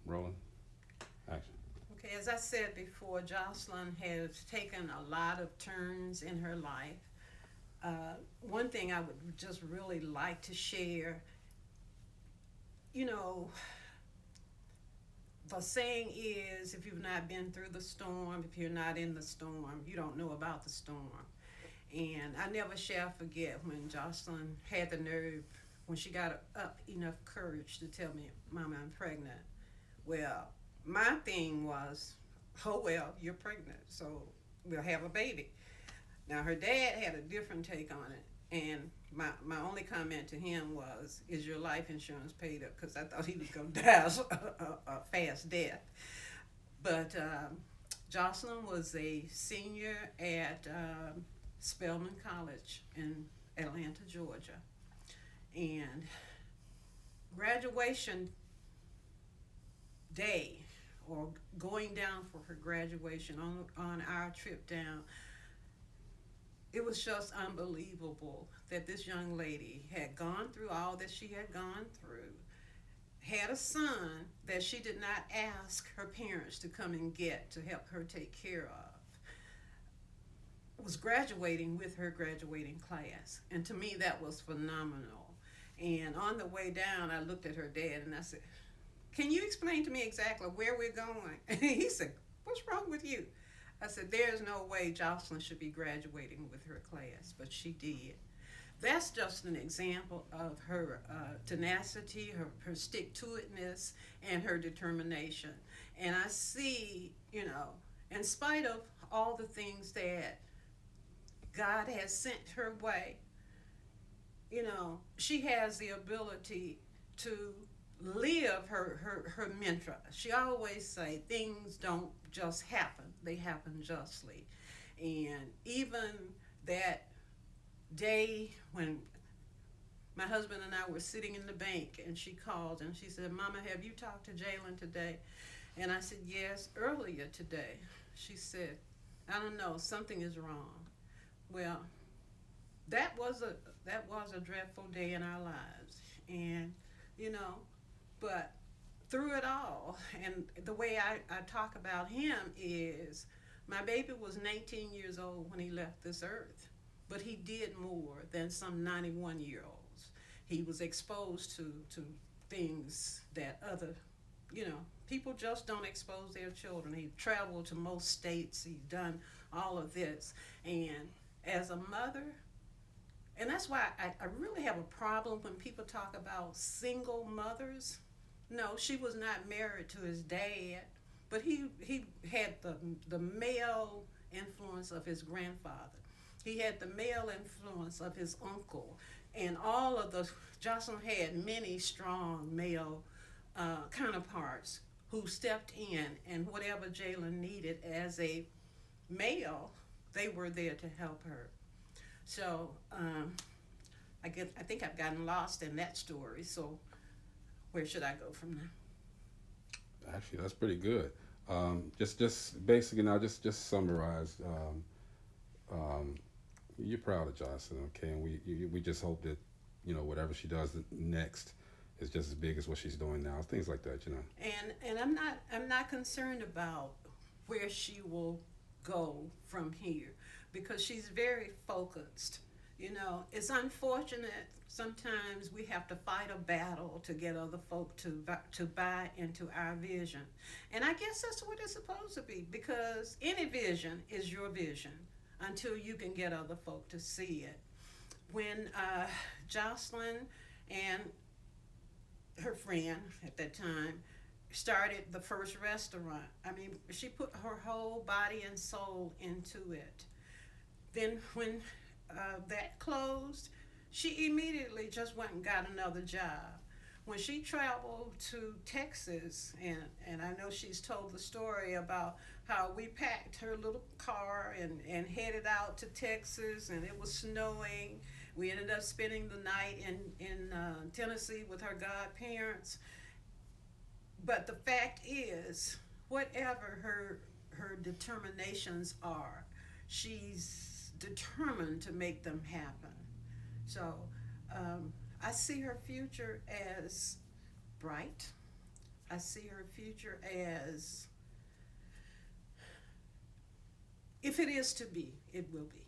rolling, action. Okay, as I said before, Jocelyn has taken a lot of turns in her life. One thing I would just really like to share, you know, the saying is if you've not been through the storm, if you're not in the storm, you don't know about the storm. And I never shall forget when Jocelyn had the nerve, when she got up enough courage to tell me, Mama, I'm pregnant. Well, my thing was, oh, well, you're pregnant, so we'll have a baby. Now, her dad had a different take on it. And my only comment to him was, is your life insurance paid up? Because I thought he was going to die a fast death. But Jocelyn was a senior at Spelman College in Atlanta, Georgia. And graduation day, or going down for her graduation on our trip down, it was just unbelievable that this young lady had gone through all that she had gone through, had a son that she did not ask her parents to come and get to help her take care of, was graduating with her graduating class. And to me, that was phenomenal. And on the way down, I looked at her dad and I said, can you explain to me exactly where we're going? And he said, what's wrong with you? I said, there's no way Jocelyn should be graduating with her class, but she did. That's just an example of her tenacity, her stick to itness, and her determination. And I see, in spite of all the things that God has sent her way, she has the ability to live her mantra. She always say things don't just happen, they happen justly. And even that day when my husband and I were sitting in the bank and she called and she said, Mama, have you talked to Jalen today? And I said, yes, earlier today. She said, I don't know, something is wrong. Well, that was a dreadful day in our lives. And you know but through it all, and the way I talk about him is, my baby was 19 years old when he left this earth, but he did more than some 91-year-olds. He was exposed to things that other, people just don't expose their children. He traveled to most states, he's done all of this. And as a mother, and that's why I really have a problem when people talk about single mothers. No, she was not married to his dad, but he had the male influence of his grandfather. He had the male influence of his uncle, and all of the Jocelyn had many strong male counterparts who stepped in, and whatever Jalen needed as a male, they were there to help her. So I think I've gotten lost in that story. So where should I go from there? Actually, that's pretty good. Just basically now, just summarize. Um, you're proud of Jocelyn, okay? And we just hope that whatever she does next is just as big as what she's doing now. Things like that. And I'm not concerned about where she will go from here, because she's very focused. It's unfortunate sometimes we have to fight a battle to get other folk to buy into our vision. And I guess that's what it's supposed to be, because any vision is your vision until you can get other folk to see it. When Jocelyn and her friend at that time started the first restaurant, I mean, she put her whole body and soul into it. Then when that closed, she immediately just went and got another job. When she traveled to Texas, and I know she's told the story about how we packed her little car and headed out to Texas, and it was snowing. We ended up spending the night in Tennessee with her godparents. But the fact is, whatever her determinations are, she's determined to make them happen. So I see her future as bright. I see her future as, if it is to be, it will be.